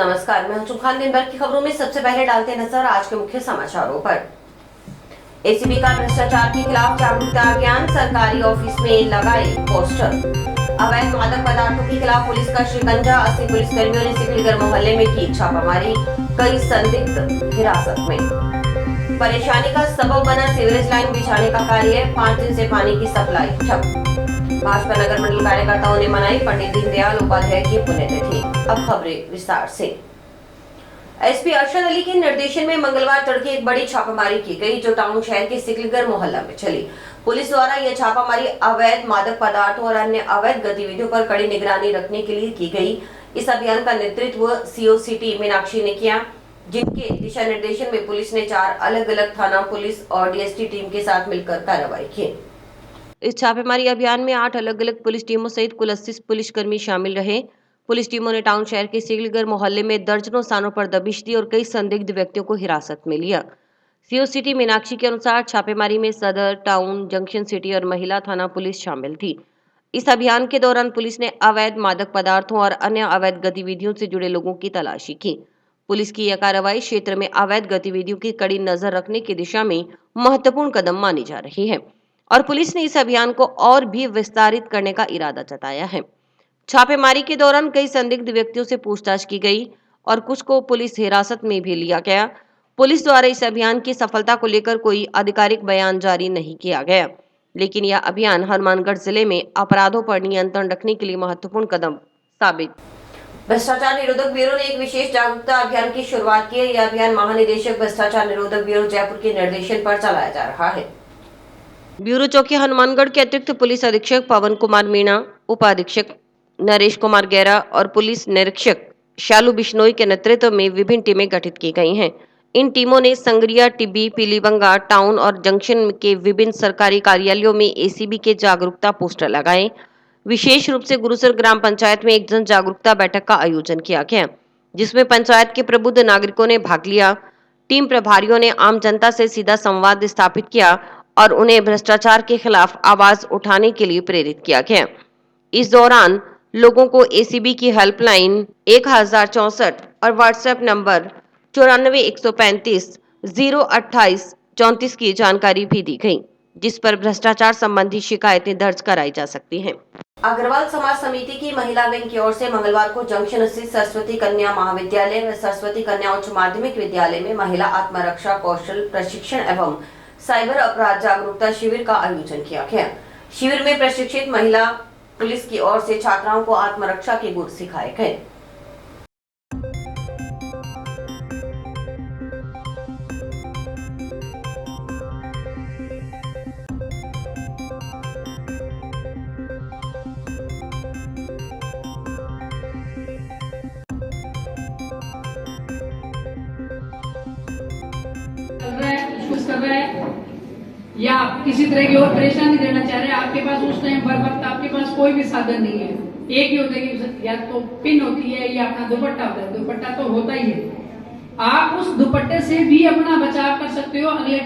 नमस्कार, मैं हूं खान। दिन भर की खबरों में सबसे पहले डालते नजर आज के मुख्य समाचारों पर। एसीबी का भ्रष्टाचार के खिलाफ जागरूकता अभियान, सरकारी ऑफिस में लगाए पोस्टर। अवैध मादक पदार्थों के खिलाफ पुलिस का शिकंजा, 80 पुलिसकर्मियों ने सिकलीगढ़ मोहल्ले में की छापामारी, कई संदिग्ध हिरासत में। परेशानी का सबब बना सीवरेज लाइन बिछाने का कार्य, 5 दिन से पानी की सप्लाई ठप। भाजपा नगर मंडल कार्यकर्ताओं ने मनाई पंडित दीनदयाल उपाध्याय की पुण्यतिथि। अब खबरें विस्तार से। एसपी अरशद अली के निर्देशन में मंगलवार तड़के एक बड़ी छापामारी की गई, जो टाउन शहर के सिकलीगढ़ मोहल्ला में चली। पुलिस द्वारा यह छापामारी अवैध मादक पदार्थों और अन्य अवैध गतिविधियों पर कड़ी निगरानी रखने के लिए की गई। इस अभियान का नेतृत्व सीओ सिटी मीनाक्षी ने किया, जिनके दिशा निर्देशन में पुलिस ने 4 अलग अलग थाना पुलिस और डीएसटी टीम के साथ मिलकर कार्रवाई की। इस छापेमारी अभियान में 8 अलग अलग पुलिस टीमों सहित कुल 80 पुलिसकर्मी शामिल रहे। पुलिस टीमों ने टाउन शहर के सिकलीगढ़ मोहल्ले में दर्जनों स्थानों पर दबिश दी और कई संदिग्ध व्यक्तियों को हिरासत में लिया। सीओ सिटी मीनाक्षी के अनुसार छापेमारी में सदर, टाउन, जंक्शन सिटी और महिला थाना पुलिस शामिल थी। इस अभियान के दौरान पुलिस ने अवैध मादक पदार्थों और अन्य अवैध गतिविधियों से जुड़े लोगों की तलाशी की। पुलिस की यह कार्रवाई क्षेत्र में अवैध गतिविधियों की कड़ी नजर रखने की दिशा में महत्वपूर्ण कदम मानी जा रही है और पुलिस ने इस अभियान को और भी विस्तारित करने का इरादा जताया है। छापेमारी के दौरान कई संदिग्ध व्यक्तियों से पूछताछ की गई और कुछ को पुलिस हिरासत में भी लिया गया। पुलिस द्वारा इस अभियान की सफलता को लेकर कोई आधिकारिक बयान जारी नहीं किया गया, लेकिन यह अभियान हनुमानगढ़ जिले में अपराधों पर नियंत्रण रखने के लिए महत्वपूर्ण कदम साबित। भ्रष्टाचार निरोधक ब्यूरो ने एक विशेष जागरूकता अभियान की शुरुआत की है। यह अभियान महानिदेशक भ्रष्टाचार निरोधक ब्यूरो जयपुर के निर्देशन पर चलाया जा रहा है। ब्यूरो चौकी हनुमानगढ़ के अतिरिक्त पुलिस अधीक्षक पवन कुमार मीणा, उपाधीक्षक नरेश कुमार गैरा और पुलिस निरीक्षक शालू बिश्नोई के नेतृत्व में विभिन्न टीमें गठित की गई हैं। इन टीमों ने संगरिया, टिब्बी, पीलीबंगा, टाउन और जंक्शन के विभिन्न सरकारी कार्यालयों में एसीबी के जागरूकता पोस्टर लगाए। विशेष रूप से गुरुसर ग्राम पंचायत में एक जन जागरूकता बैठक का आयोजन किया गया, जिसमें पंचायत के प्रबुद्ध नागरिकों ने भाग लिया। टीम प्रभारियों ने आम जनता से सीधा संवाद स्थापित किया और उन्हें भ्रष्टाचार के खिलाफ आवाज उठाने के लिए प्रेरित किया गया। इस दौरान लोगों को एसीबी की हेल्पलाइन 1064 और व्हाट्सएप नंबर 94 135 028 34 की जानकारी भी दी गई, जिस पर भ्रष्टाचार संबंधी शिकायतें दर्ज कराई जा सकती हैं। अग्रवाल समाज समिति की महिला विंग की ओर से मंगलवार को जंक्शन स्थित सरस्वती कन्या महाविद्यालय व सरस्वती कन्या उच्च माध्यमिक विद्यालय में महिला आत्मरक्षा कौशल प्रशिक्षण एवं साइबर अपराध जागरूकता शिविर का आयोजन किया गया। शिविर में प्रशिक्षित महिला पुलिस की ओर से छात्राओं को आत्मरक्षा के गुर सिखाए गए। कर रहा है या आप किसी तरह की और परेशानी देना चाह रहे हैं, आपके पास उस टाइम पर वक्त आपके पास कोई भी साधन नहीं है। एक ही होता है कि या तो पिन होती है या अपना दुपट्टा होता है। दुपट्टा तो होता ही है, आप उस दुपट्टे से भी अपना बचाव कर सकते हो। अगले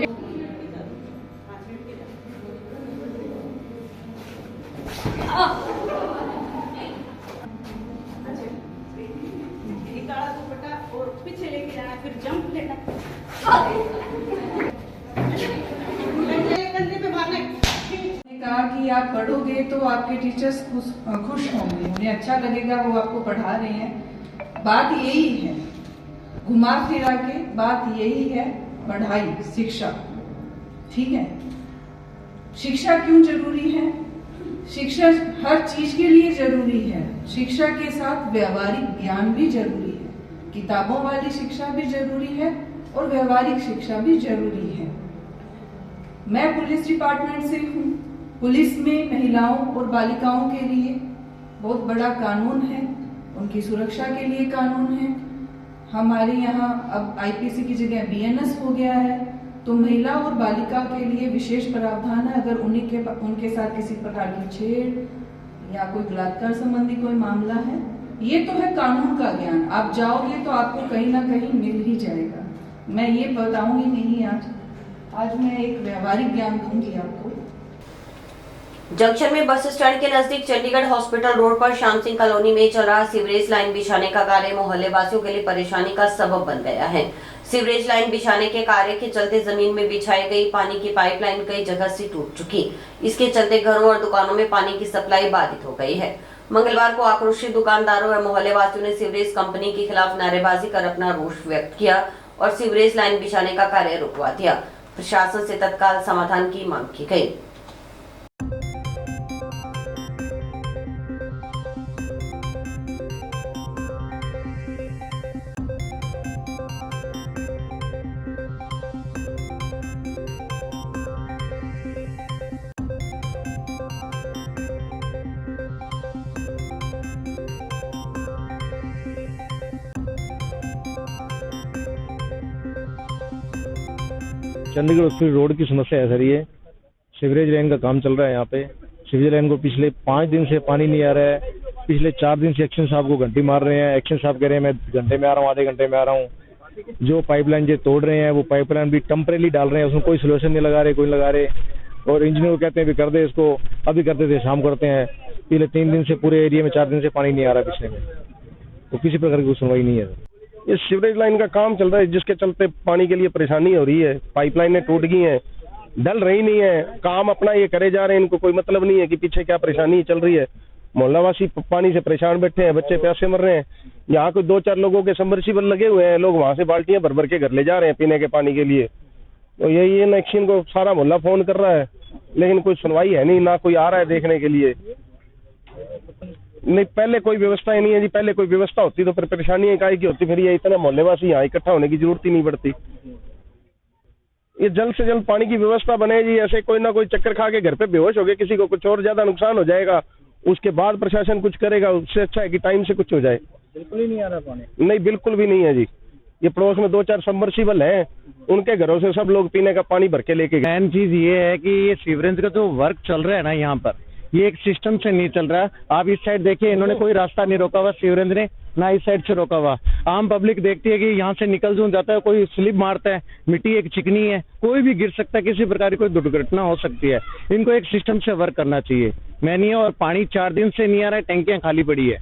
काला दुपट्टा और पीछे लेके जाना, फिर जंप लेना, कहा कि आप पढ़ोगे तो आपके टीचर्स खुश होंगे, उन्हें अच्छा लगेगा, वो आपको पढ़ा रहे हैं। बात यही है, घुमा फिरा के बात यही है, पढ़ाई, शिक्षा। ठीक है, शिक्षा क्यों जरूरी है? शिक्षा हर चीज के लिए जरूरी है। शिक्षा के साथ व्यवहारिक ज्ञान भी जरूरी है। किताबों वाली शिक्षा भी जरूरी है और व्यवहारिक शिक्षा भी जरूरी है। मैं पुलिस डिपार्टमेंट से हूँ। पुलिस में महिलाओं और बालिकाओं के लिए बहुत बड़ा कानून है, उनकी सुरक्षा के लिए कानून है। हमारे यहाँ अब आईपीसी की जगह बीएनएस हो गया है, तो महिला और बालिका के लिए विशेष प्रावधान है। अगर उनके साथ किसी प्रकार की छेड़ या कोई बलात्कार संबंधी कोई मामला है, ये तो है कानून का ज्ञान। आप जाओगे तो आपको कहीं ना कहीं मिल ही जाएगा। मैं ये बताऊंगी नहीं आज मैं एक व्यवहारिक ज्ञान दूंगी आपको। जंक्शन में बस स्टैंड के नजदीक चंडीगढ़ हॉस्पिटल रोड पर श्याम सिंह कॉलोनी में चल रहा सीवरेज लाइन बिछाने का कार्य मोहल्ले वासियों के लिए परेशानी का सबब बन गया है। सीवरेज लाइन बिछाने के कार्य के चलते जमीन में बिछाई गई पानी की पाइपलाइन कई जगह से टूट चुकी। इसके चलते घरों और दुकानों में पानी की सप्लाई बाधित हो गई है। मंगलवार को आक्रोशित दुकानदारों और मोहल्ले वासियों ने सीवरेज कंपनी के खिलाफ नारेबाजी कर अपना रोष व्यक्त किया और सीवरेज लाइन बिछाने का कार्य रुकवा दिया। प्रशासन से तत्काल समाधान की मांग की गई। चंडीगढ़ हॉस्पिटल रोड की समस्या है सर। ये सीवरेज लाइन का काम चल रहा है यहाँ पे। सीवरेज लाइन को पिछले 5 दिन से पानी नहीं आ रहा है। पिछले 4 दिन से एक्शन साहब को घंटी मार रहे हैं। एक्शन साहब कह रहे हैं मैं घंटे में आ रहा हूँ, आधे घंटे में आ रहा हूँ। जो पाइपलाइन जो तोड़ रहे हैं वो पाइपलाइन भी टेम्परेरी डाल रहे हैं, उसमें कोई सोल्यूशन नहीं लगा रहे, कोई लगा रहे। और इंजीनियर को कहते हैं भी कर दे इसको, अभी करते थे शाम करते हैं। पिछले 3 दिन से पूरे एरिया में 4 दिन से पानी नहीं आ रहा पिछले में, तो किसी प्रकार की सुनवाई नहीं है। ये सीवरेज लाइन का काम चल रहा है जिसके चलते पानी के लिए परेशानी हो रही है। पाइपलाइनें टूट गई हैं, डल रही नहीं है। काम अपना ये करे जा रहे हैं, इनको कोई मतलब नहीं है कि पीछे क्या परेशानी चल रही है। मोहल्लावासी पानी से परेशान बैठे हैं, बच्चे प्यासे मर रहे हैं। यहाँ कोई 2-4 लोगों के सबमर्सिबल लगे हुए हैं, लोग वहां से बाल्टियां भर भर के घर ले जा रहे हैं पीने के पानी के लिए। तो यही एक्शन को सारा मोहल्ला फोन कर रहा है, लेकिन कोई सुनवाई है नहीं, ना कोई आ रहा है देखने के लिए। नहीं, पहले कोई व्यवस्था ही नहीं है जी। पहले कोई व्यवस्था होती तो फिर परेशानी काहे की होती, फिर ये इतना मोहल्लेवासी यहाँ इकट्ठा होने की जरूरत ही नहीं पड़ती। ये जल्द से जल्द पानी की व्यवस्था बने जी। ऐसे कोई ना कोई चक्कर खा के घर पे बेहोश हो गए, किसी को कुछ और ज्यादा नुकसान हो जाएगा, उसके बाद प्रशासन कुछ करेगा। उससे अच्छा है कि टाइम से कुछ हो जाए। बिल्कुल ही नहीं आ रहा पानी। नहीं, बिल्कुल भी नहीं है जी। ये पड़ोस में 2-4 सबमर्सिबल हैं, उनके घरों से सब लोग पीने का पानी भर के लेके गए। मेन चीज ये है कि ये सीवरेज का जो वर्क चल रहा है ना यहाँ पर, ये एक सिस्टम से नहीं चल रहा। आप इस साइड देखिए, इन्होंने कोई रास्ता नहीं रोका हुआ सीवरेज ने, ना इस साइड से रोका हुआ। आम पब्लिक देखती है कि यहाँ से निकल जूं जाता है, कोई स्लिप मारता है, मिट्टी एक चिकनी है, कोई भी गिर सकता है, किसी प्रकार की कोई दुर्घटना हो सकती है। इनको एक सिस्टम से वर्क करना चाहिए। मैं नहीं है, और पानी 4 दिन से नहीं आ रहा है, टंकियां खाली पड़ी है।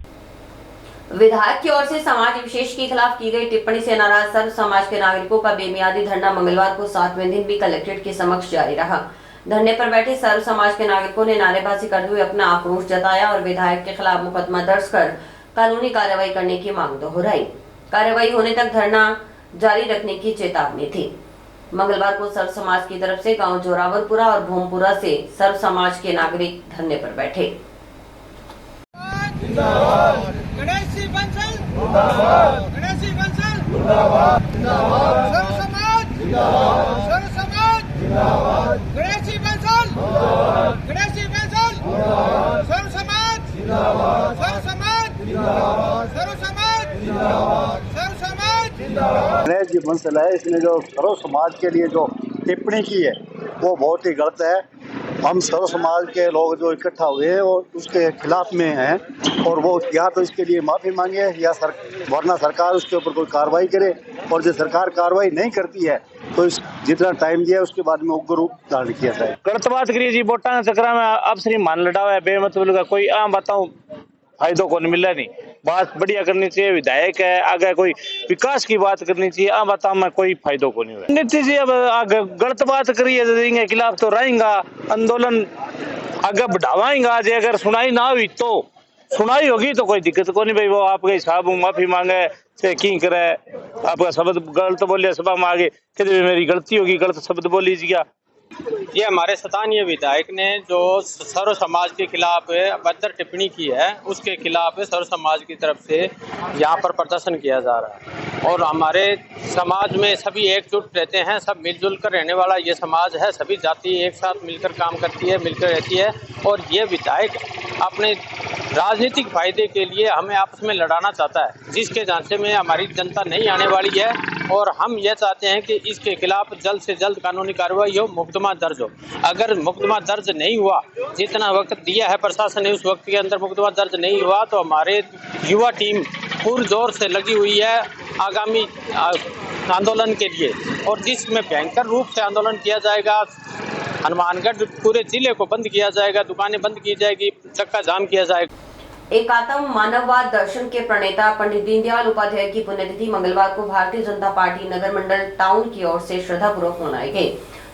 विधायक की ओर से समाज विशेष के खिलाफ की गई टिप्पणी से नाराज सर्व समाज के नागरिकों का बेमियादी धरना मंगलवार को 7वें दिन भी कलेक्ट्रेट के समक्ष जारी रहा। धरने पर बैठे सर्व समाज के नागरिकों ने नारेबाजी करते हुए अपना आक्रोश जताया और विधायक के खिलाफ मुकदमा दर्ज कर कानूनी कार्रवाई करने की मांग दोहराई। कार्रवाई होने तक धरना जारी रखने की चेतावनी थी। मंगलवार को सर्व समाज की तरफ से गांव जोरावरपुरा और भूमपुरा से सर्व समाज के नागरिक धरने पर बैठे। गणेश जी बंसल है, इसने जो सर्व समाज के लिए जो टिप्पणी की है वो बहुत ही गलत है। हम सर्व समाज के लोग जो इकट्ठा हुए हैं और उसके खिलाफ में हैं, और वो या तो इसके लिए माफ़ी मांगे या वरना सरकार उसके ऊपर कोई कार्रवाई करे। और जो सरकार कार्रवाई नहीं करती है तो इस जितना टाइम दिया उसके बाद में उग्र रूप धारण किया जाए। गलत बात करिए जी, वोटा चक्रा में अब श्री मान लड़ावा है बेमतलब का। कोई आम बताऊं फायदों को नहीं मिला, नहीं बात बढ़िया करनी चाहिए। विधायक है, आगे कोई विकास की बात करनी चाहिए। आम बताऊं मैं कोई फायदों को नहीं हुआ। नीति जी अब गलत बात करिए खिलाफ तो रहेगा, आंदोलन आगे बढ़ावाएंगा। आज अगर सुनाई ना हुई तो सुनाई होगी तो कोई दिक्कत को नहीं भाई। वो आपके हिसाब माफी मांगे से की करे, आपका शब्द गलत बोलिए सभा में आगे कहते मेरी गलती होगी, गलत शब्द बोल लीजिएगा। ये हमारे स्थानीय विधायक ने जो सर्व समाज के खिलाफ अभद्र टिप्पणी की है, उसके खिलाफ सर्व समाज की तरफ से यहाँ पर प्रदर्शन किया जा रहा है। और हमारे समाज में सभी एकजुट रहते हैं, सब मिलजुल कर रहने वाला ये समाज है। सभी जाति एक साथ मिलकर काम करती है, मिलकर रहती है। और ये विधायक अपने राजनीतिक फायदे के लिए हमें आपस में लड़ाना चाहता है, जिसके जांचे में हमारी जनता नहीं आने वाली है। और हम ये चाहते हैं कि इसके खिलाफ जल्द से जल्द कानूनी कार्रवाई हो, मुकदमा दर्ज हो। अगर मुकदमा दर्ज नहीं हुआ, जितना वक्त दिया है प्रशासन ने उस वक्त के अंदर मुकदमा दर्ज नहीं हुआ, तो हमारे युवा टीम पूरे जोर से लगी हुई है आगामी आंदोलन के लिए, और जिसमें भयंकर रूप से आंदोलन किया जाएगा। हनुमानगढ़ पूरे जिले को बंद किया जाएगा, दुकानें बंद की जाएगी, चक्का जाम किया जाएगा। एकात्म मानववाद दर्शन के प्रणेता पंडित दीनदयाल उपाध्याय की पुण्यतिथि मंगलवार को भारतीय जनता पार्टी नगर मंडल टाउन की ओर से श्रद्धापूर्वक मनाई गई।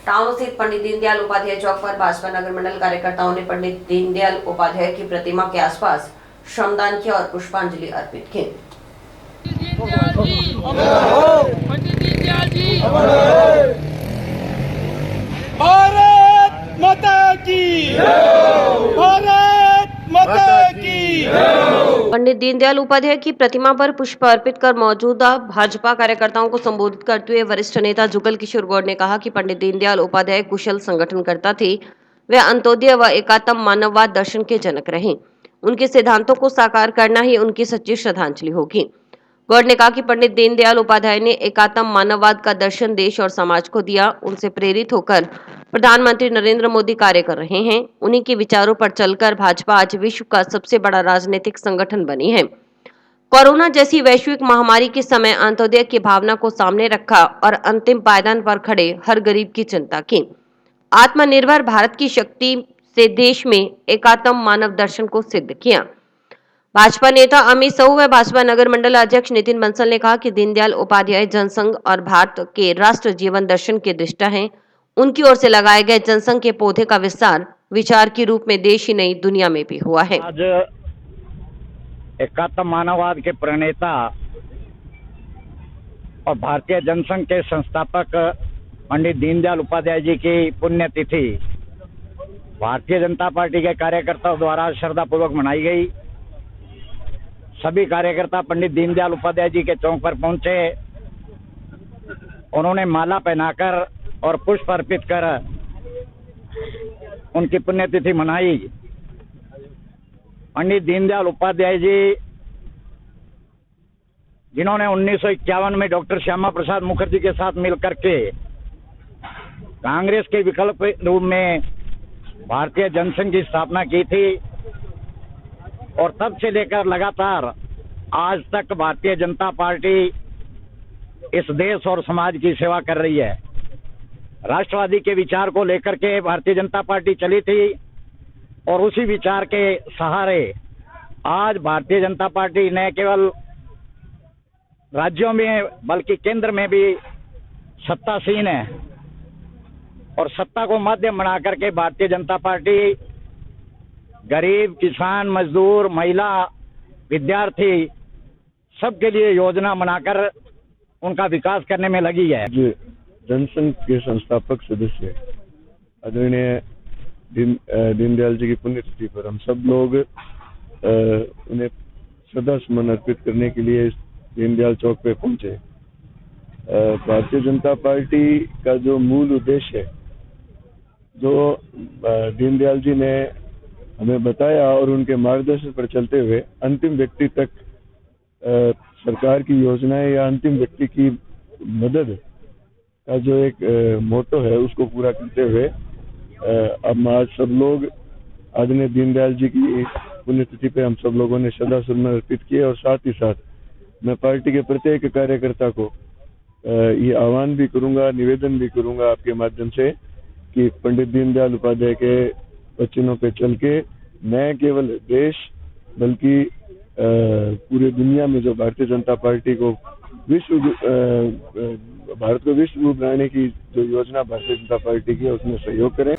टाउन स्थित पंडित दीनदयाल उपाध्याय चौक पर भाजपा नगर मंडल कार्यकर्ताओं ने पंडित दीनदयाल उपाध्याय की प्रतिमा के आसपास श्रमदान किया और पुष्पांजलि अर्पित की। भारत माता की, भारत माता की। पंडित दीनदयाल उपाध्याय की प्रतिमा पर पुष्प अर्पित कर मौजूदा भाजपा कार्यकर्ताओं को संबोधित करते हुए वरिष्ठ नेता जुगल किशोर गौड़ ने कहा कि पंडित दीनदयाल उपाध्याय कुशल संगठनकर्ता थे। वे अंत्योदय व एकात्म मानववाद दर्शन के जनक रहे। उनके सिद्धांतों को साकार करना ही उनकी सच्ची श्रद्धांजलि होगी। गौड़ ने कहा कि पंडित दीनदयाल उपाध्याय ने एकात्म मानववाद का दर्शन देश और समाज को दिया। उनसे प्रेरित होकर प्रधानमंत्री नरेंद्र मोदी कार्य कर रहे हैं। उन्हीं के विचारों पर चलकर भाजपा आज विश्व का सबसे बड़ा राजनीतिक संगठन बनी है। कोरोना जैसी वैश्विक महामारी के समय अंत्योदय की भावना को सामने रखा और अंतिम पायदान पर खड़े हर गरीब की चिंता की। आत्मनिर्भर भारत की शक्ति से देश में एकात्म मानव दर्शन को सिद्ध किया। भाजपा नेता अमित साहू व भाजपा नगर मंडल अध्यक्ष नितिन बंसल ने कहा कि दीनदयाल उपाध्याय जनसंघ और भारत के राष्ट्र जीवन दर्शन के दृष्टा हैं। उनकी ओर से लगाए गए जनसंघ के पौधे का विस्तार विचार के रूप में देश ही नहीं दुनिया में भी हुआ है। आज एकात्म मानववाद के प्रणेता और भारतीय जनसंघ के संस्थापक पंडित दीनदयाल उपाध्याय जी की पुण्यतिथि भारतीय जनता पार्टी के कार्यकर्ताओं द्वारा श्रद्धापूर्वक मनाई गई। सभी कार्यकर्ता पंडित दीनदयाल उपाध्याय जी के चौक पर पहुंचे। उन्होंने माला पहनाकर और पुष्प अर्पित कर उनकी पुण्यतिथि मनाई। पंडित दीनदयाल उपाध्याय जी जिन्होंने 1951 में डॉक्टर श्यामा प्रसाद मुखर्जी के साथ मिलकर के कांग्रेस के विकल्प रूप में भारतीय जनसंघ की स्थापना की थी और तब से लेकर लगातार आज तक भारतीय जनता पार्टी इस देश और समाज की सेवा कर रही है। राष्ट्रवादी के विचार को लेकर के भारतीय जनता पार्टी चली थी और उसी विचार के सहारे आज भारतीय जनता पार्टी न केवल राज्यों में बल्कि केंद्र में भी सत्तासीन है और सत्ता को माध्यम बना करके भारतीय जनता पार्टी गरीब, किसान, मजदूर, महिला, विद्यार्थी सबके लिए योजना बनाकर उनका विकास करने में लगी है। जनसंघ के संस्थापक सदस्य आदरणीय दीनदयाल जी की पुण्यतिथि पर हम सब लोग उन्हें श्रद्धा सुमन अर्पित करने के लिए दीनदयाल चौक पे पहुंचे। भारतीय जनता पार्टी का जो मूल उद्देश्य है, जो दीनदयाल जी ने हमें बताया और उनके मार्गदर्शन पर चलते हुए अंतिम व्यक्ति तक सरकार की योजनाएं या अंतिम व्यक्ति की मदद का जो एक मोटो है उसको पूरा करते हुए अब आज सब लोग आदरणीय दीनदयाल जी की पुण्यतिथि पे हम सब लोगों ने श्रद्धा सुमन अर्पित किए और साथ ही साथ मैं पार्टी के प्रत्येक कार्यकर्ता को ये आह्वान भी करूंगा, निवेदन भी करूंगा आपके माध्यम से कि पंडित दीनदयाल उपाध्याय के वचनों पे चल के न केवल देश बल्कि पूरी दुनिया में जो भारतीय जनता पार्टी को भारत को विश्व गुरु बनाने की जो योजना भारतीय जनता पार्टी की है उसमें सहयोग करें।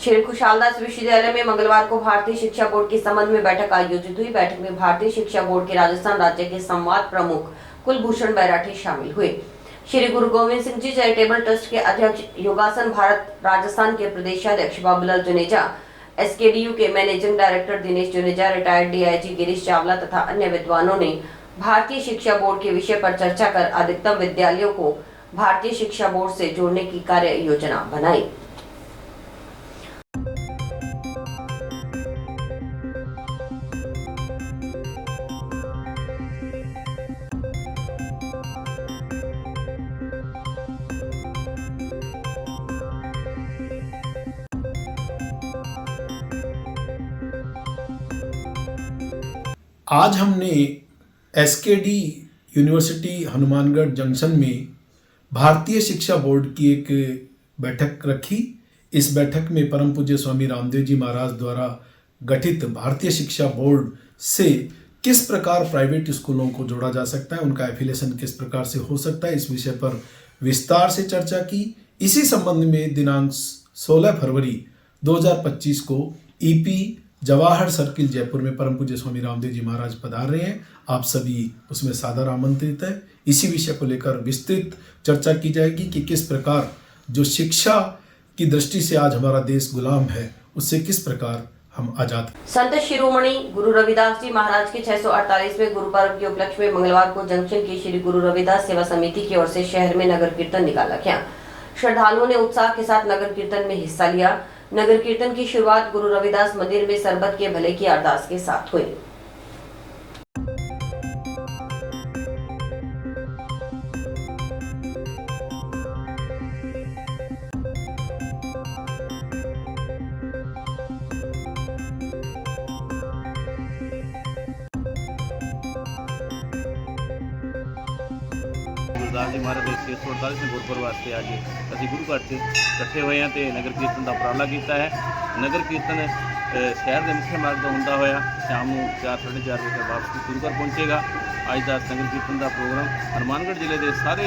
श्री खुशालदास विश्वविद्यालय में मंगलवार को भारतीय शिक्षा बोर्ड के संबंध में बैठक आयोजित हुई। बैठक में भारतीय शिक्षा बोर्ड के राजस्थान राज्य के संवाद प्रमुख कुलभूषण बैराठी शामिल हुए। श्री गुरु गोविंद सिंह जी चैरिटेबल ट्रस्ट के अध्यक्ष, योगासन भारत राजस्थान के प्रदेशाध्यक्ष बाबूलाल जुनेजा, एसकेडीयू के managing director Dinesh Juneja, retired DIG Girish Chawla तथा अन्य विद्वानों ने भारतीय शिक्षा बोर्ड के विषय पर चर्चा कर अधिकतम विद्यालयों को भारतीय शिक्षा बोर्ड से जोड़ने की कार्य योजना बनाई। आज हमने एसकेडी यूनिवर्सिटी हनुमानगढ़ जंक्शन में भारतीय शिक्षा बोर्ड की एक बैठक रखी। इस बैठक में परम पूज्य स्वामी रामदेव जी महाराज द्वारा गठित भारतीय शिक्षा बोर्ड से किस प्रकार प्राइवेट स्कूलों को जोड़ा जा सकता है, उनका एफिलिएशन किस प्रकार से हो सकता है, इस विषय पर विस्तार से चर्चा की। इसी संबंध में दिनांक 16 फरवरी 2025 को ईपी जवाहर सर्किल जयपुर में परम पूज्य स्वामी रामदेव जी महाराज पधार रहे हैं। आप सभी उसमें सादर आमंत्रित है। इसी विषय को लेकर विस्तृत चर्चा की जाएगी कि किस प्रकार जो शिक्षा की दृष्टि से आज हमारा देश गुलाम है, उससे किस प्रकार हम आजाद। संत शिरोमणि गुरु रविदास जी महाराज के 648वें गुरु पर्व के उपलक्ष्य में मंगलवार को जंक्शन की श्री गुरु रविदास सेवा समिति की ओर से शहर में नगर कीर्तन निकाला गया। श्रद्धालुओं ने उत्साह के साथ नगर कीर्तन में हिस्सा लिया। नगर कीर्तन की शुरुआत गुरु रविदास मंदिर में सरबत के भले की अरदास के साथ हुई। गुरदास जी महाराज ਦੇ 648ਵੇਂ ਗੁਰਪੁਰਬ ਵਾਸਤੇ ਅੱਜ ਅਸੀਂ ਗੁਰੂ ਘਰ 'ਚ ਇਕੱਠੇ ਹੋਏ ਹਾਂ ਤੇ ਨਗਰ ਕੀਰਤਨ ਦਾ ਉਪਰਾਲਾ ਕੀਤਾ ਹੈ। ਨਗਰ ਕੀਰਤਨ ਸ਼ਹਿਰ ਦੇ ਮੁੱਖ ਮਾਰਗ ਤੋਂ ਹੁੰਦਾ ਹੋਇਆ ਸ਼ਾਮ ਨੂੰ 4-4:30 ਵਜੇ ਵਾਪਸ ਗੁਰੂ ਘਰ ਪਹੁੰਚੇਗਾ। ਅੱਜ ਦਾ ਨਗਰ ਕੀਰਤਨ ਦਾ ਪ੍ਰੋਗਰਾਮ ਹਨੂੰਮਾਨਗੜ੍ਹ ਜ਼ਿਲ੍ਹੇ ਦੇ ਸਾਰੇ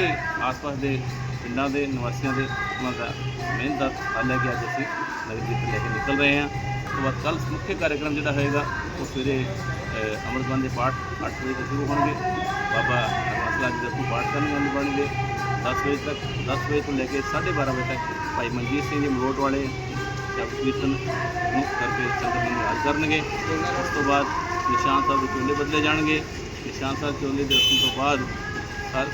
ਆਸ-ਪਾਸ ਦੇ ਪਿੰਡਾਂ ਦੇ ਨਿਵਾਸੀਆਂ ਦੇ ਉਹਨਾਂ ਦਾ ਮਿਹਨਤ ਦਾ ਫਲ ਹੈ ਕਿ ਅੱਜ ਅਸੀਂ ਨਗਰ ਕੀਰਤਨ ਲੈ ਕੇ ਨਿਕਲ ਰਹੇ ਹਾਂ। ਉਸ ਤੋਂ ਬਾਅਦ ਕੱਲ੍ਹ ਮੁੱਖ ਕਾਰਜਕ੍ਰਮ ਜਿਹੜਾ ਹੋਏਗਾ ਉਹ ਸਵੇਰੇ ਅੰਮ੍ਰਿਤਬਾਣੀ ਦੇ ਪਾਠ 8 ਵਜੇ ਤੋਂ ਸ਼ੁਰੂ ਹੋਣਗੇ। ਬਾਬਾ ਹਰਮਸਲਾ ਜੀ ਦਾ ਪਾਠ ਕਰਨਗੇ ਬਣਗੇ 10 ਵਜੇ ਤੱਕ। 10 ਵਜੇ ਤੋਂ ਲੈ ਕੇ 12:30 ਵਜੇ ਤੱਕ ਭਾਈ ਮਨਜੀਤ ਸਿੰਘ ਜੀ ਮਲੋਟ ਵਾਲੇ ਸ਼ਬਦ ਕੀਰਤਨ ਮੁੱਖ ਕਰਕੇ ਸੰਗਤ ਨੂੰ ਨਿਹਾਲ ਕਰਨਗੇ। ਉਸ ਤੋਂ ਬਾਅਦ ਨਿਸ਼ਾਨ ਸਾਹਿਬ ਦੇ ਚੋਲੇ ਬਦਲੇ ਜਾਣਗੇ। ਨਿਸ਼ਾਨ ਸਾਹਿਬ ਚੋਲੇ ਦੇ ਰਸਮ ਤੋਂ ਬਾਅਦ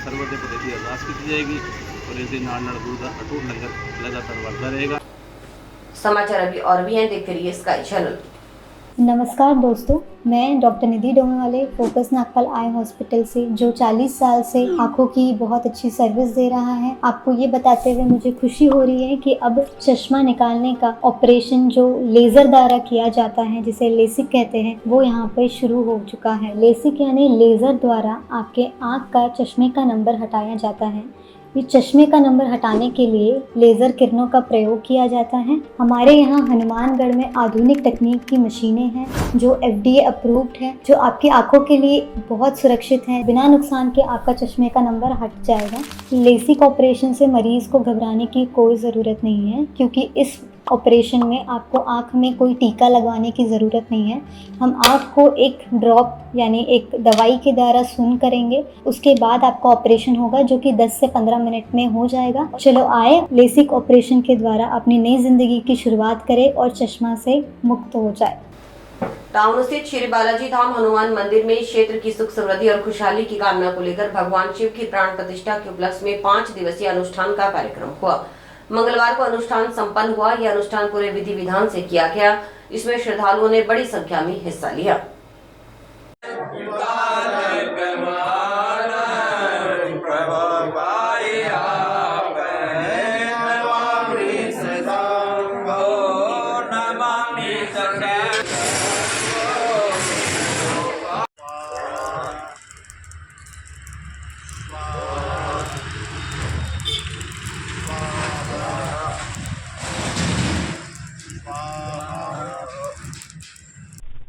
ਸਰਬਤ ਦੇ ਭਲੇ ਦੀ ਅਰਦਾਸ ਕੀਤੀ ਜਾਏਗੀ और इसके नाल गुरु का अटूट लंगर लगातार बढ़ता रहेगा। समाचार अभी और भी हैं, देखते रहिए स्काई चैनल। नमस्कार दोस्तों, मैं डॉक्टर निधि डोमेवाले फोकस नागपाल आई हॉस्पिटल से, जो 40 साल से आँखों की बहुत अच्छी सर्विस दे रहा है। आपको ये बताते हुए मुझे खुशी हो रही है कि अब चश्मा निकालने का ऑपरेशन जो लेज़र द्वारा किया जाता है, जिसे लेसिक कहते हैं, वो यहाँ पर शुरू हो चुका है। लेसिक यानी लेज़र द्वारा आपके आँख का चश्मे का नंबर हटाया जाता है। ये चश्मे का नंबर हटाने के लिए लेज़र किरणों का प्रयोग किया जाता है। हमारे यहाँ हनुमानगढ़ में आधुनिक तकनीक की मशीनें हैं जो FDA अप्रूव्ड है, जो आपकी आंखों के लिए बहुत सुरक्षित है। बिना नुकसान के आपका चश्मे का नंबर हट जाएगा। लेसिक ऑपरेशन से मरीज़ को घबराने की कोई ज़रूरत नहीं है, क्योंकि इस ऑपरेशन में आपको आँख में कोई टीका लगवाने की ज़रूरत नहीं है। हम आँख को एक ड्रॉप यानी एक दवाई के द्वारा सून करेंगे, उसके बाद आपका ऑपरेशन होगा, जो कि 10 से 15 मिनट में हो जाएगा। चलो आए लेसिक ऑपरेशन के द्वारा अपनी नई ज़िंदगी की शुरुआत करें और चश्मा से मुक्त हो जाए। टाउन स्थित श्री बालाजी धाम हनुमान मंदिर में क्षेत्र की सुख समृद्धि और खुशहाली की कामना को लेकर भगवान शिव की प्राण प्रतिष्ठा के उपलक्ष्य में 5 दिवसीय अनुष्ठान का कार्यक्रम हुआ। मंगलवार को अनुष्ठान संपन्न हुआ। यह अनुष्ठान पूरे विधि विधान से किया गया। इसमें श्रद्धालुओं ने बड़ी संख्या में हिस्सा लिया।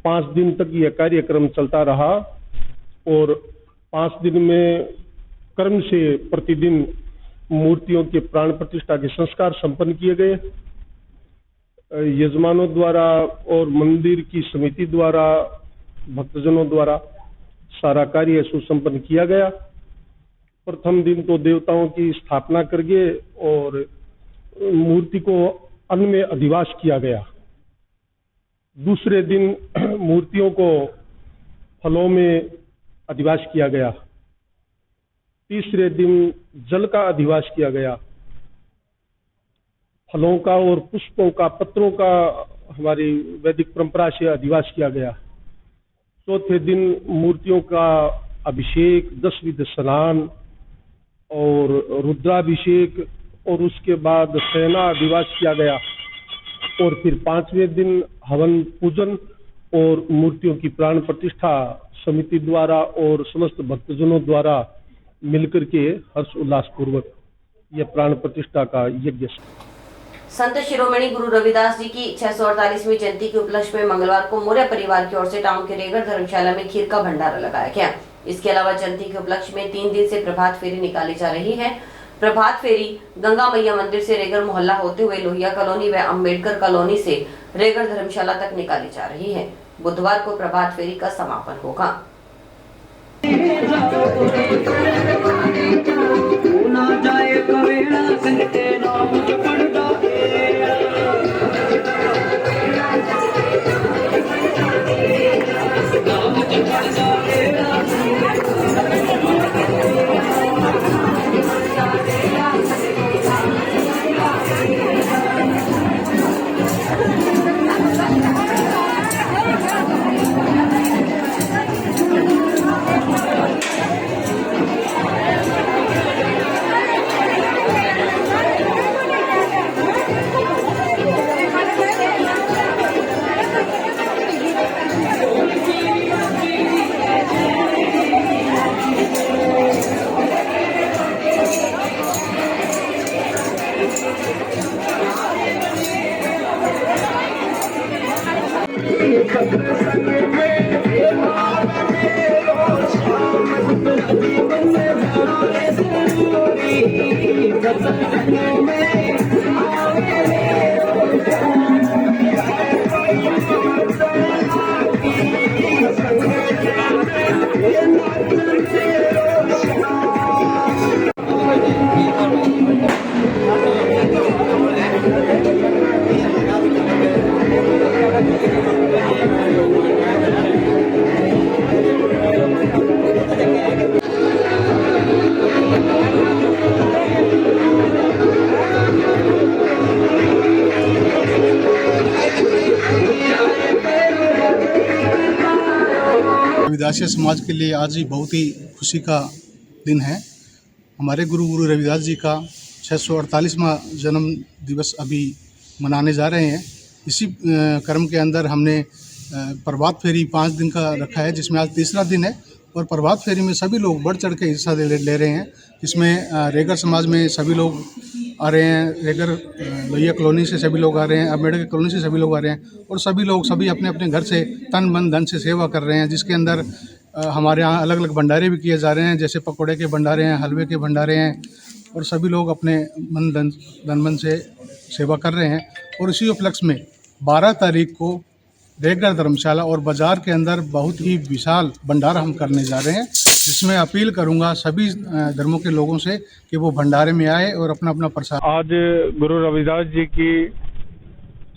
पाँच दिन तक यह कार्यक्रम चलता रहा और 5 दिन में कर्म से प्रतिदिन मूर्तियों के प्राण प्रतिष्ठा के संस्कार संपन्न किए गए। यजमानों द्वारा और मंदिर की समिति द्वारा, भक्तजनों द्वारा सारा कार्य सुसंपन्न किया गया। प्रथम दिन तो देवताओं की स्थापना करके और मूर्ति को अन्न में अधिवास किया गया। दूसरे दिन मूर्तियों को फलों में अधिवास किया गया। तीसरे दिन जल का अधिवास किया गया। फलों का और पुष्पों का, पत्रों का हमारी वैदिक परंपरा से अधिवास किया गया। चौथे दिन मूर्तियों का अभिषेक, 10 विध स्नान और रुद्राभिषेक और उसके बाद सेना अधिवास किया गया। और फिर 5वें दिन हवन पूजन और मूर्तियों की प्राण प्रतिष्ठा समिति द्वारा और समस्त भक्तजनों द्वारा मिलकर के हर्ष उल्लास पूर्वक यह प्राण प्रतिष्ठा का यज्ञ। संत शिरोमणि गुरु रविदास जी की 648वीं जयंती के उपलक्ष्य में मंगलवार को मौर्य परिवार की ओर से टाउन के रेगर धर्मशाला में खीर का भंडारा लगाया गया। इसके अलावा जयंती के उपलक्ष्य में 3 दिन से प्रभात फेरी निकाली जा रही है। प्रभात फेरी गंगा मैया मंदिर से रेगर मोहल्ला होते हुए लोहिया कॉलोनी व अम्बेडकर कॉलोनी से रेगर धर्मशाला तक निकाली जा रही है। बुधवार को प्रभात फेरी का समापन होगा। रविदासी समाज के लिए आज ही बहुत ही खुशी का दिन है। हमारे गुरु रविदास जी का 648वां जन्म दिवस अभी मनाने जा रहे हैं। इसी क्रम के अंदर हमने प्रभात फेरी 5 दिन का रखा है, जिसमें आज तीसरा दिन है और प्रभात फेरी में सभी लोग बढ़ चढ़ के हिस्सा ले रहे हैं। इसमें रेगर समाज में सभी लोग आ रहे हैं, रेगर लोहिया कॉलोनी से सभी लोग आ रहे हैं, अम्बेडकर कॉलोनी से सभी लोग आ रहे हैं और सभी अपने अपने घर से तन मन धन से सेवा कर रहे हैं, जिसके अंदर हमारे यहाँ अलग अलग भंडारे भी किए जा रहे हैं, जैसे पकौड़े के भंडारे हैं, हलवे के भंडारे हैं और सभी लोग अपने धन मन से सेवा कर रहे हैं। और इसी उपलक्ष्य में 12 तारीख को रेगर धर्मशाला और बाज़ार के अंदर बहुत ही विशाल भंडारा हम करने जा रहे हैं, जिसमें अपील करूंगा सभी धर्मों के लोगों से कि वो भंडारे में आए और अपना अपना प्रसाद। आज गुरु रविदास जी की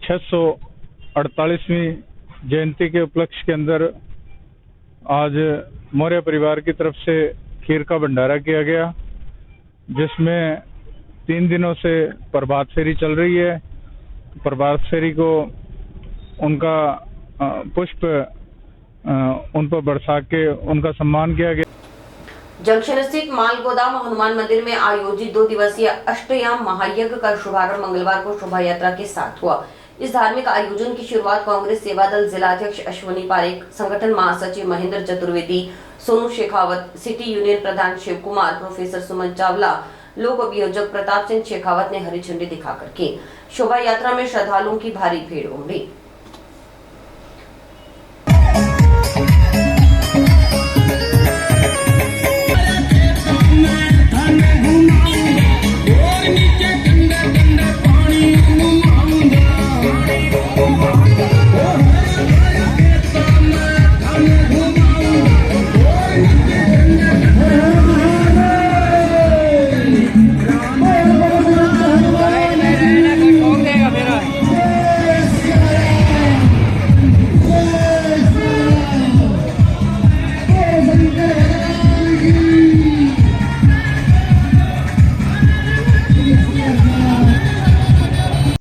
648वीं जयंती के उपलक्ष्य के अंदर आज मौर्य परिवार की तरफ से खीर का भंडारा किया गया, जिसमें 3 दिनों से प्रभात फेरी चल रही है। प्रभात फेरी को उनका पुष्प उन पर बरसा के उनका सम्मान किया गया। जंक्शन स्थित माल गोदाम हनुमान मंदिर में आयोजित 2 दिवसीय अष्टयाम महायज्ञ का शुभारंभ मंगलवार को शोभा यात्रा के साथ हुआ। इस धार्मिक आयोजन की शुरुआत कांग्रेस सेवा दल जिलाध्यक्ष अश्वनी पारेख, संगठन महासचिव महेंद्र चतुर्वेदी, सोनू शेखावत, सिटी यूनियन प्रधान शिव कुमार, प्रोफेसर सुमन चावला, लोक अभियोजक प्रताप सिंह शेखावत ने हरी झंडी दिखाकर की। शोभा यात्रा में श्रद्धालुओं की भारी भीड़ उमड़ी।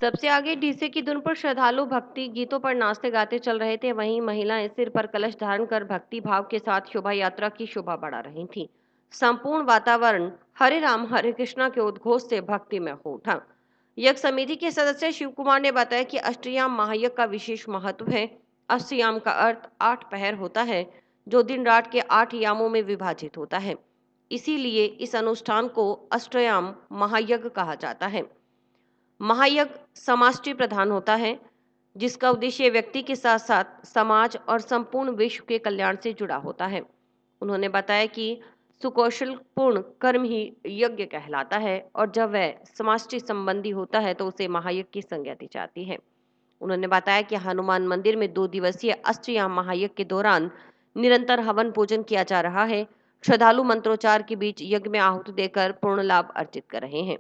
सबसे आगे डीजे की धुन पर श्रद्धालु भक्ति गीतों पर नाचते गाते चल रहे थे। वहीं महिलाएं सिर पर कलश धारण कर भक्ति भाव के साथ शोभा यात्रा की शोभा बढ़ा रही थीं। संपूर्ण वातावरण हरे राम हरे कृष्णा के उद्घोष से भक्ति में हो उठा। यज्ञ समिति के सदस्य शिव कुमार ने बताया कि अष्टयाम महायज्ञ का विशेष महत्व है। अष्टयाम का अर्थ 8 पहर होता है, जो दिन रात के 8 यामों में विभाजित होता है। इसीलिए इस अनुष्ठान को अष्टयाम महायज्ञ कहा जाता है। महायज्ञ समाष्टि प्रधान होता है, जिसका उद्देश्य व्यक्ति के साथ साथ समाज और संपूर्ण विश्व के कल्याण से जुड़ा होता है। उन्होंने बताया कि सुकौशल पूर्ण कर्म ही यज्ञ कहलाता है और जब वह समाष्टि संबंधी होता है तो उसे महायज्ञ की संज्ञा दी जाती है। उन्होंने बताया कि हनुमान मंदिर में 2 दिवसीय अष्टयाम महायज्ञ के दौरान निरंतर हवन पूजन किया जा रहा है। श्रद्धालु मंत्रोच्चार के बीच यज्ञ में आहुति देकर पूर्ण लाभ अर्जित कर रहे हैं।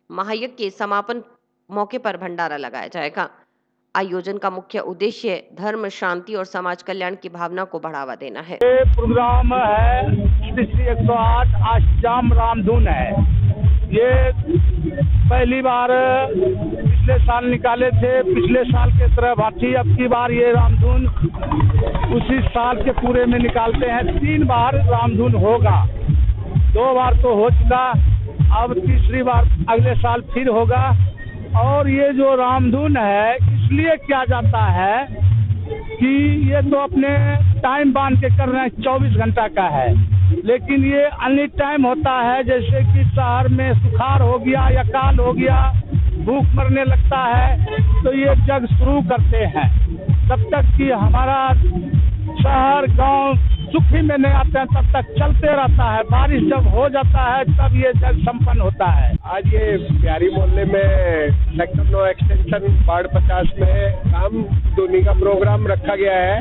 महायज्ञ के समापन मौके पर भंडारा लगाया जाएगा। आयोजन का मुख्य उद्देश्य धर्म, शांति और समाज कल्याण की भावना को बढ़ावा देना है। ये प्रोग्राम है श्री 108 अष्टयाम रामधुन है। ये पहली बार पिछले साल निकाले थे, पिछले साल के तरह भांति अब की बार ये रामधुन उसी साल के पूरे में निकालते हैं। 3 बार रामधुन होगा, 2 बार तो हो चुका, अब तीसरी बार अगले साल फिर होगा। और ये जो रामधुन है इसलिए किया जाता है कि ये तो अपने टाइम बांध के कर रहे हैं, 24 घंटा का है, लेकिन ये अन्य टाइम होता है। जैसे कि शहर में सुखाड़ हो गया या काल हो गया, भूख मरने लगता है, तो ये जग शुरू करते हैं। तब तक कि हमारा शहर गांव सुखी में नहीं आते हैं तब तक चलते रहता है। बारिश जब हो जाता है तब ये जग संपन्न होता है। आज ये प्यारी मोहल्ले में सेक्टर 9 एक्सटेंशन वार्ड 50 में रामधुनी का प्रोग्राम रखा गया है।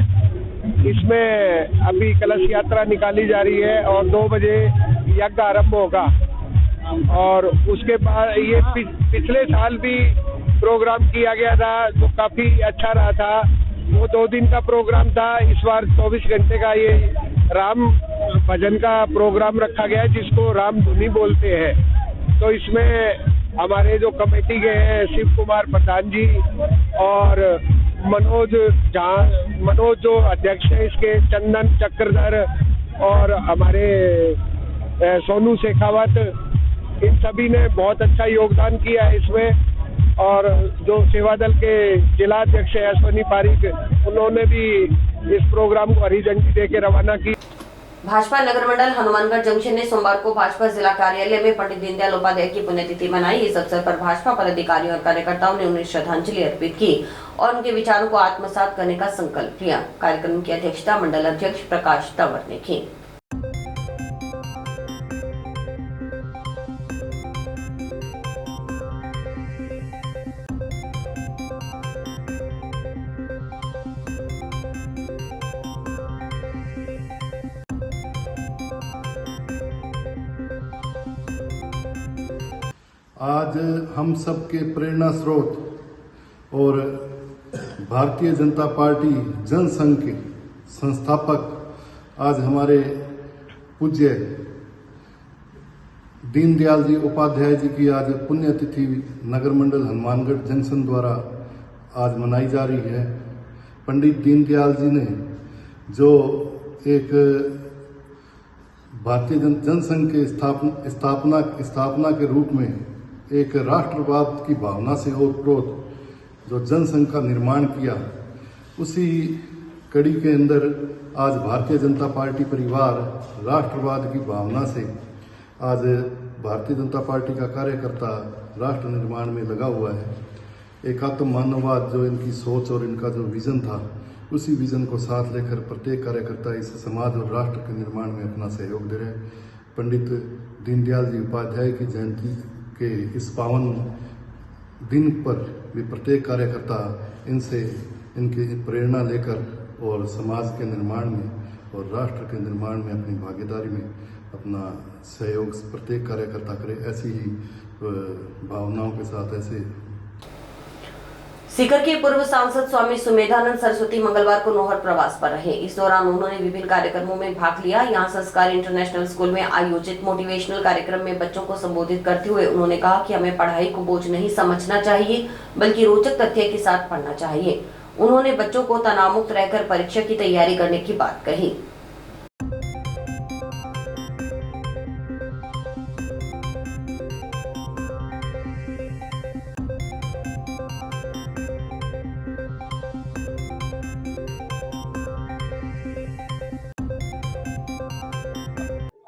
इसमें अभी कलश यात्रा निकाली जा रही है और 2 बजे यज्ञ आरंभ होगा। और उसके बाद ये पिछले साल भी प्रोग्राम किया गया था जो काफी अच्छा रहा था। वो 2 दिन का प्रोग्राम था, इस बार 24 घंटे का ये राम भजन का प्रोग्राम रखा गया है जिसको रामधुनी बोलते हैं। तो इसमें हमारे जो कमेटी के हैं शिव कुमार प्रधान जी और मनोज जो अध्यक्ष है इसके, चंदन चक्रधर और हमारे सोनू शेखावत, इन सभी ने बहुत अच्छा योगदान किया है इसमें। और जो सेवा दल के जिला अध्यक्ष है अश्वनी पारिक, उन्होंने भी इस प्रोग्राम को हरी झंडी देके रवाना की। भाजपा नगर मंडल हनुमानगढ़ जंक्शन ने सोमवार को भाजपा जिला कार्यालय में पंडित दीनदयाल उपाध्याय की पुण्यतिथि मनाई। इस अवसर पर भाजपा पदाधिकारियों और कार्यकर्ताओं ने उन्हें श्रद्धांजलि अर्पित की और उनके विचारों को आत्मसात करने का संकल्प लिया। कार्यक्रम की अध्यक्षता मंडल अध्यक्ष प्रकाश तंवर ने की। आज हम सबके प्रेरणा स्रोत और भारतीय जनता पार्टी जनसंघ के संस्थापक आज हमारे पूज्य दीनदयाल जी उपाध्याय जी की आज पुण्यतिथि नगर मंडल हनुमानगढ़ जंक्शन द्वारा आज मनाई जा रही है। पंडित दीनदयाल जी ने जो एक भारतीय जनसंघ के स्थापना के रूप में एक राष्ट्रवाद की भावना से ओतप्रोत जो जनसंघ का निर्माण किया, उसी कड़ी के अंदर आज भारतीय जनता पार्टी परिवार राष्ट्रवाद की भावना से आज भारतीय जनता पार्टी का कार्यकर्ता राष्ट्र निर्माण में लगा हुआ है। एकात्म मानववाद जो इनकी सोच और इनका जो विजन था, उसी विजन को साथ लेकर प्रत्येक कार्यकर्ता इस समाज और राष्ट्र के निर्माण में अपना सहयोग दे रहे। पंडित दीनदयाल जी उपाध्याय की जयंती के इस पावन दिन पर भी प्रत्येक कार्यकर्ता इनसे इनकी प्रेरणा लेकर और समाज के निर्माण में और राष्ट्र के निर्माण में अपनी भागीदारी में अपना सहयोग प्रत्येक कार्यकर्ता करे। ऐसी ही भावनाओं के साथ ऐसे सीकर के पूर्व सांसद स्वामी सुमेधानंद सरस्वती मंगलवार को नौहर प्रवास पर रहे। इस दौरान उन्होंने विभिन्न कार्यक्रमों में भाग लिया। यहां संस्कार इंटरनेशनल स्कूल में आयोजित मोटिवेशनल कार्यक्रम में बच्चों को संबोधित करते हुए उन्होंने कहा कि हमें पढ़ाई को बोझ नहीं समझना चाहिए, बल्कि रोचक तथ्य के साथ पढ़ना चाहिए। उन्होंने बच्चों को तनावमुक्त रहकर परीक्षा की तैयारी करने की बात कही।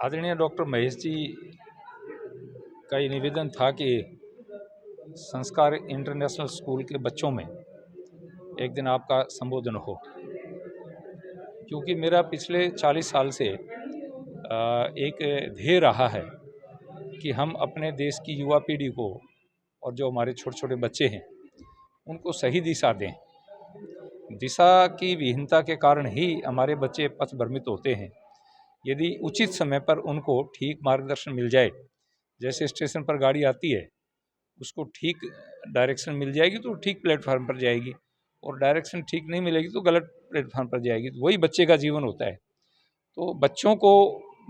आदरणीय डॉक्टर महेश जी का ये निवेदन था कि संस्कार इंटरनेशनल स्कूल के बच्चों में एक दिन आपका संबोधन हो, क्योंकि मेरा पिछले 40 साल से एक ध्येय रहा है कि हम अपने देश की युवा पीढ़ी को और जो हमारे छोटे छोटे बच्चे हैं उनको सही दिशा दें। दिशा की विहीनता के कारण ही हमारे बच्चे पथ भ्रमित होते हैं। यदि उचित समय पर उनको ठीक मार्गदर्शन मिल जाए, जैसे स्टेशन पर गाड़ी आती है उसको ठीक डायरेक्शन मिल जाएगी तो ठीक प्लेटफार्म पर जाएगी, और डायरेक्शन ठीक नहीं मिलेगी तो गलत प्लेटफार्म पर जाएगी। तो वही बच्चे का जीवन होता है। तो बच्चों को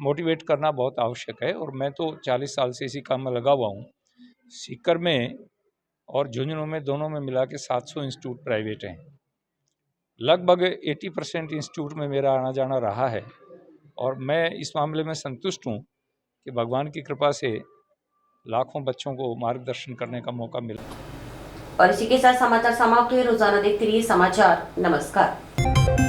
मोटिवेट करना बहुत आवश्यक है, और मैं तो 40 साल से इसी काम में लगा हुआ हूँ। सीकर में और झुंझुनू में दोनों में मिला के 700 इंस्टीट्यूट प्राइवेट हैं। लगभग 80% इंस्टीट्यूट में मेरा आना जाना रहा है, और मैं इस मामले में संतुष्ट हूँ कि भगवान की कृपा से लाखों बच्चों को मार्गदर्शन करने का मौका मिला। और इसी के साथ समाचार समाप्त हुए। रोजाना देखते रहिए समाचार। नमस्कार।